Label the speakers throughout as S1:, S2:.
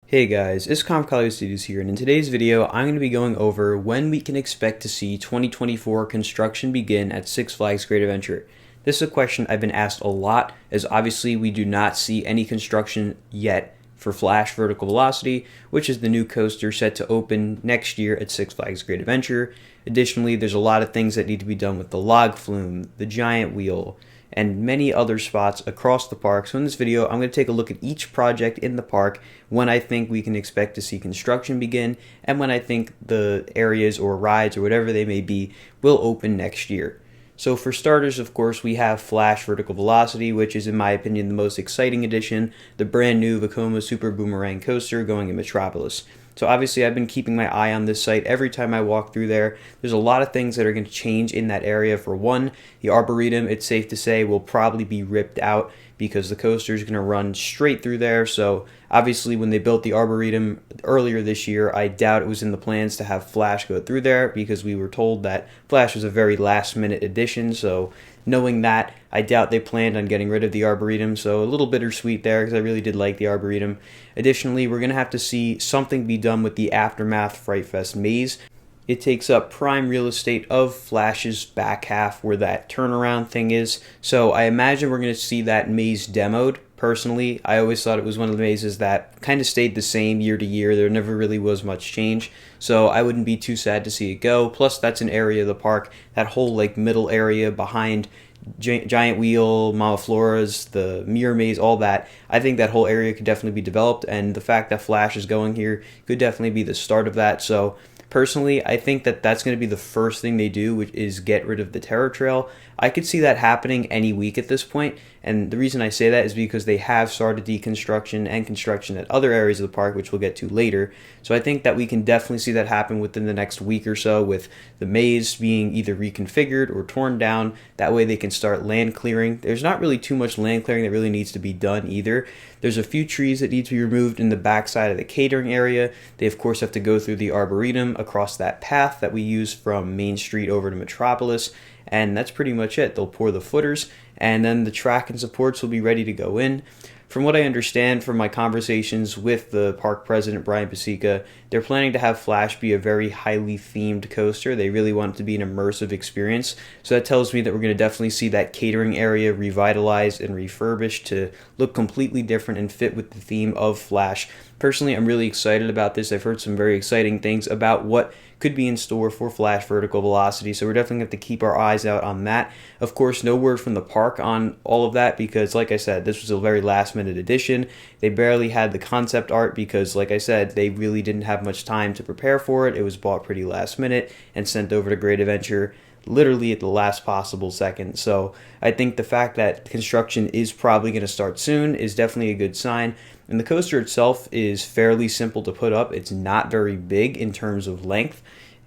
S1: Hey guys, it's Collier Studios here, and in today's video, I'm going to be going over when we can expect to see 2024 construction begin at Six Flags Great Adventure. This is a question I've been asked a lot, as obviously we do not see any construction yet for Flash Vertical Velocity, which is the new coaster set to open next year at Six Flags Great Adventure. Additionally, there's a lot of things that need to be done with the log flume, the giant wheel, and many other spots across the park. So in this video, I'm going to take a look at each project in the park, when I think we can expect to see construction begin, and when I think the areas or rides or whatever they may be will open next year. So for starters, of course, we have Flash Vertical Velocity, which is in my opinion the most exciting addition, the brand new Vekoma Super Boomerang coaster going in Metropolis. So obviously I've been keeping my eye on this site every time I walk through there. There's a lot of things that are going to change in that area. For one, the Arboretum, it's safe to say, will probably be ripped out because the coaster is going to run straight through there. So obviously when they built the Arboretum earlier this year, I doubt it was in the plans to have Flash go through there, because we were told that Flash was a very last minute addition. So knowing that, I doubt they planned on getting rid of the Arboretum, so a little bittersweet there because I really did like the Arboretum. Additionally, we're going to have to see something be done with the Aftermath Fright Fest maze. It takes up prime real estate of Flash's back half where that turnaround thing is, so I imagine we're going to see that maze demoed. Personally, I always thought it was one of the mazes that kind of stayed the same year to year. There never really was much change, so I wouldn't be too sad to see it go. Plus, that's an area of the park, that whole like middle area behind Giant Wheel, Mama Flora's, the Mirror Maze, all that. I think that whole area could definitely be developed, and the fact that Flash is going here could definitely be the start of that. So personally, I think that that's going to be the first thing they do, which is get rid of the Terror Trail. I could see that happening any week at this point, and the reason I say that is because they have started deconstruction and construction at other areas of the park, which we'll get to later. So I think that we can definitely see that happen within the next week or so, with the maze being either reconfigured or torn down. That way they can start land clearing. There's not really too much land clearing that really needs to be done either. There's a few trees that need to be removed in the backside of the catering area. They of course have to go through the Arboretum across that path that we use from Main Street over to Metropolis, and that's pretty much it. They'll pour the footers, and then the track and supports will be ready to go in. From what I understand from my conversations with the park president, Brian Pasica, they're planning to have Flash be a very highly themed coaster. They really want it to be an immersive experience. So that tells me that we're going to definitely see that catering area revitalized and refurbished to look completely different and fit with the theme of Flash. Personally, I'm really excited about this. I've heard some very exciting things about what could be in store for Flash Vertical Velocity, so we're definitely going to have to keep our eyes out on that. Of course, no word from the park on all of that because, like I said, this was a very last-minute addition. They barely had the concept art because, like I said, they really didn't have much time to prepare for it. It was bought pretty last minute and sent over to Great Adventure literally at the last possible second. So I think the fact that construction is probably going to start soon is definitely a good sign. And the coaster itself is fairly simple to put up. It's not very big in terms of length,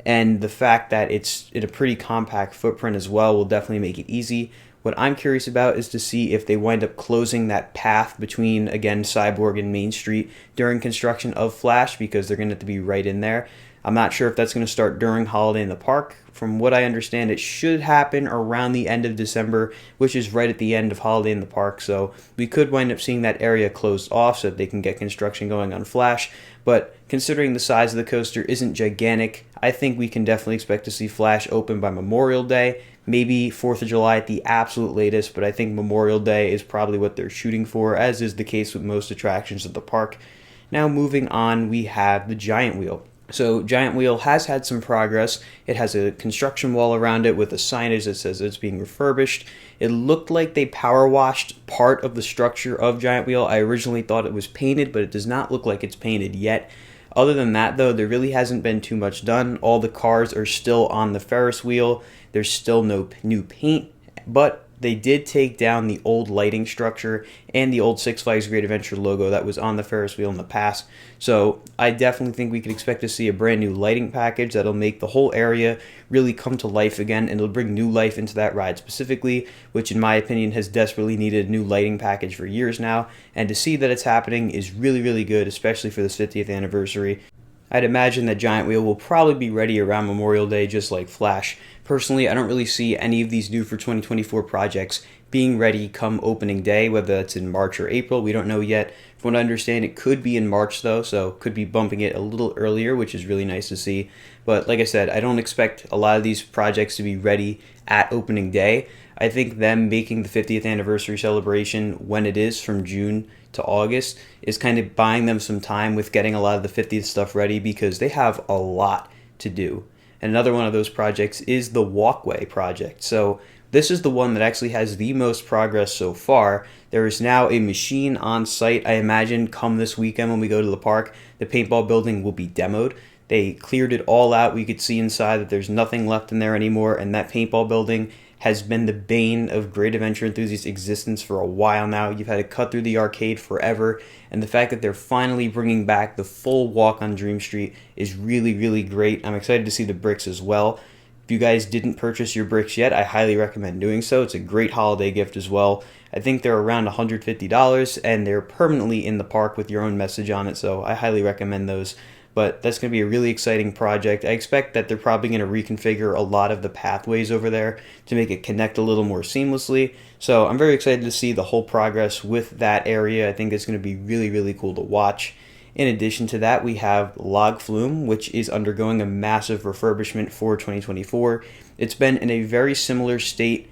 S1: and the fact that it's in a pretty compact footprint as well will definitely make it easy. What I'm curious about is to see if they wind up closing that path between, again, Cyborg and Main Street during construction of Flash, because they're going to have to be right in there. I'm not sure if that's going to start during Holiday in the Park. From what I understand, it should happen around the end of December, which is right at the end of Holiday in the Park. So we could wind up seeing that area closed off so that they can get construction going on Flash. But considering the size of the coaster isn't gigantic, I think we can definitely expect to see Flash open by Memorial Day. Maybe 4th of July at the absolute latest, but I think Memorial Day is probably what they're shooting for, as is the case with most attractions at the park. Now moving on, we have the Giant Wheel. So Giant Wheel has had some progress. It has a construction wall around it with a signage that says it's being refurbished. It looked like they power washed part of the structure of Giant Wheel. I originally thought it was painted, but it does not look like it's painted yet. Other than that, though, there really hasn't been too much done. All the cars are still on the Ferris wheel. There's still no new paint, but they did take down the old lighting structure and the old Six Flags Great Adventure logo that was on the Ferris wheel in the past. So I definitely think we could expect to see a brand new lighting package that'll make the whole area really come to life again, and it'll bring new life into that ride specifically, which in my opinion has desperately needed a new lighting package for years now. And to see that it's happening is really, really good, especially for this 50th anniversary. I'd imagine that Giant Wheel will probably be ready around Memorial Day, just like Flash. Personally, I don't really see any of these new for 2024 projects being ready come opening day, whether that's in March or April. We don't know yet. From what I understand, it could be in March though, so could be bumping it a little earlier, which is really nice to see. But like I said, I don't expect a lot of these projects to be ready at opening day. I think them making the 50th anniversary celebration when it is from June to August is kind of buying them some time with getting a lot of the 50th stuff ready, because they have a lot to do. And another one of those projects is the walkway project. So this is the one that actually has the most progress so far. There is now a machine on site. I imagine come this weekend when we go to the park, the paintball building will be demoed. They cleared it all out. We could see inside that there's nothing left in there anymore, and that paintball building has been the bane of great adventure enthusiasts' existence for a while now. You've had to cut through the arcade forever, and the fact that they're finally bringing back the full walk on Dream Street is really, really great. I'm excited to see the bricks as well. If you guys didn't purchase your bricks yet, I highly recommend doing so. It's a great holiday gift as well. I think they're around $150, and they're permanently in the park with your own message on it, so I highly recommend those. But that's going to be a really exciting project. I expect that they're probably going to reconfigure a lot of the pathways over there to make it connect a little more seamlessly. So I'm very excited to see the whole progress with that area. I think it's going to be really, really cool to watch. In addition to that, we have Log Flume, which is undergoing a massive refurbishment for 2024. It's been in a very similar state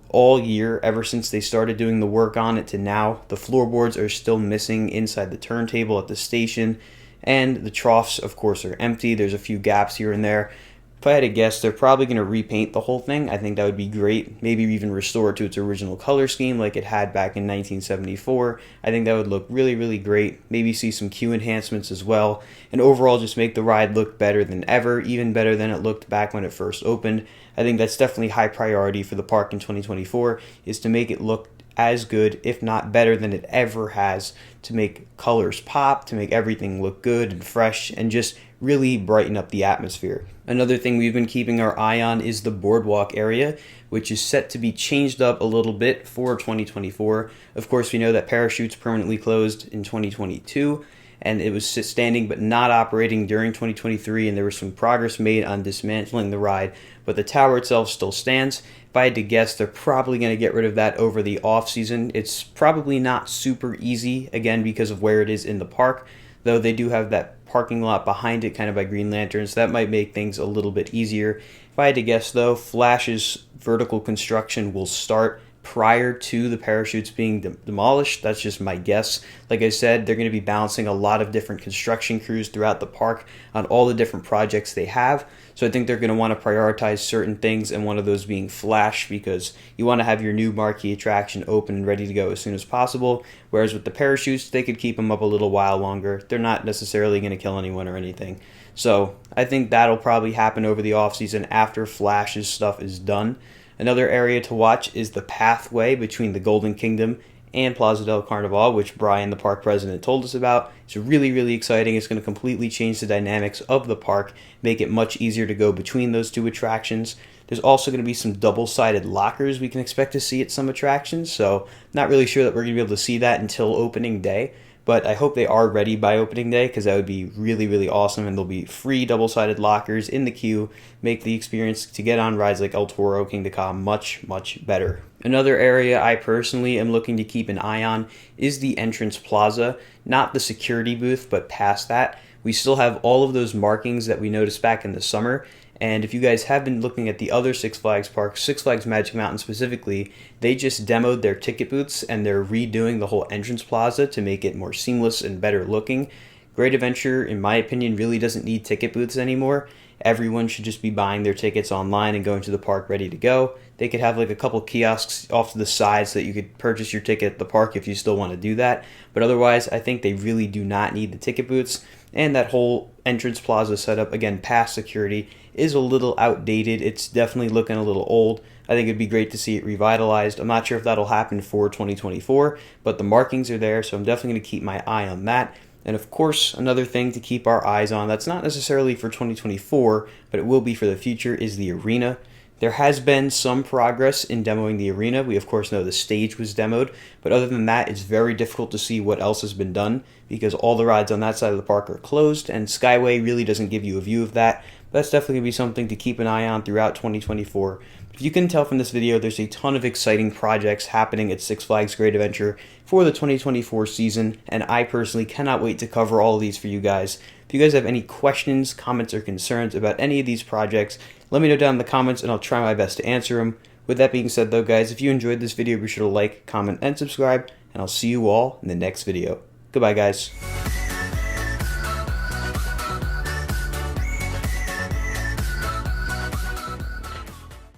S1: all year, ever since they started doing the work on it to now. The floorboards are still missing inside the turntable at the station, and the troughs, of course, are empty. There's a few gaps here and there. If I had to guess, they're probably going to repaint the whole thing. I think that would be great. Maybe even restore it to its original color scheme like it had back in 1974. I think that would look really, really great. Maybe see some queue enhancements as well. And overall, just make the ride look better than ever, even better than it looked back when it first opened. I think that's definitely high priority for the park in 2024, is to make it look as good, if not better than it ever has, to make colors pop, to make everything look good and fresh, and just really brighten up the atmosphere. Another thing we've been keeping our eye on is the boardwalk area, which is set to be changed up a little bit for 2024. Of course, we know that Parachutes permanently closed in 2022, and it was standing but not operating during 2023, and there was some progress made on dismantling the ride, but the tower itself still stands. If I had to guess, they're probably going to get rid of that over the off season. It's probably not super easy, again, because of where it is in the park, though they do have that parking lot behind it kind of by Green Lantern, so that might make things a little bit easier. If I had to guess, though, Flash's vertical construction will start prior to the Parachutes being demolished. That's just my guess. Like I said, they're going to be balancing a lot of different construction crews throughout the park on all the different projects they have. So I think they're going to want to prioritize certain things, and one of those being Flash, because you want to have your new marquee attraction open and ready to go as soon as possible. Whereas with the Parachutes, they could keep them up a little while longer. They're not necessarily going to kill anyone or anything. So I think that'll probably happen over the off season after Flash's stuff is done. Another area to watch is the pathway between the Golden Kingdom and Plaza del Carnaval, which Brian, the park president, told us about. It's really, really exciting. It's going to completely change the dynamics of the park, make it much easier to go between those two attractions. There's also going to be some double-sided lockers we can expect to see at some attractions, so not really sure that we're going to be able to see that until opening day. But I hope they are ready by opening day, because that would be really, really awesome. And there'll be free double-sided lockers in the queue, make the experience to get on rides like El Toro, King to Ka much, much better. Another area I personally am looking to keep an eye on is the entrance plaza, not the security booth, but past that. We still have all of those markings that we noticed back in the summer. And if you guys have been looking at the other Six Flags parks, Six Flags Magic Mountain specifically, they just demoed their ticket booths, and they're redoing the whole entrance plaza to make it more seamless and better looking. Great Adventure, in my opinion, really doesn't need ticket booths anymore. Everyone should just be buying their tickets online and going to the park ready to go. They could have like a couple kiosks off to the side so that you could purchase your ticket at the park if you still want to do that. But otherwise, I think they really do not need the ticket booths. And that whole entrance plaza setup, again, past security, is a little outdated. It's definitely looking a little old. I think it'd be great to see it revitalized. I'm not sure if that'll happen for 2024, but the markings are there, so I'm definitely going to keep my eye on that. And of course, another thing to keep our eyes on that's not necessarily for 2024, but it will be for the future, is the arena. There has been some progress in demoing the arena. We of course know the stage was demoed, but other than that, it's very difficult to see what else has been done because all the rides on that side of the park are closed, and Skyway really doesn't give you a view of that. But that's definitely going to be something to keep an eye on throughout 2024. If you can tell from this video, there's a ton of exciting projects happening at Six Flags Great Adventure for the 2024 season, and I personally cannot wait to cover all of these for you guys. If you guys have any questions, comments, or concerns about any of these projects, let me know down in the comments and I'll try my best to answer them. With that being said though, guys, if you enjoyed this video, be sure to like, comment, and subscribe, and I'll see you all in the next video. Goodbye, guys.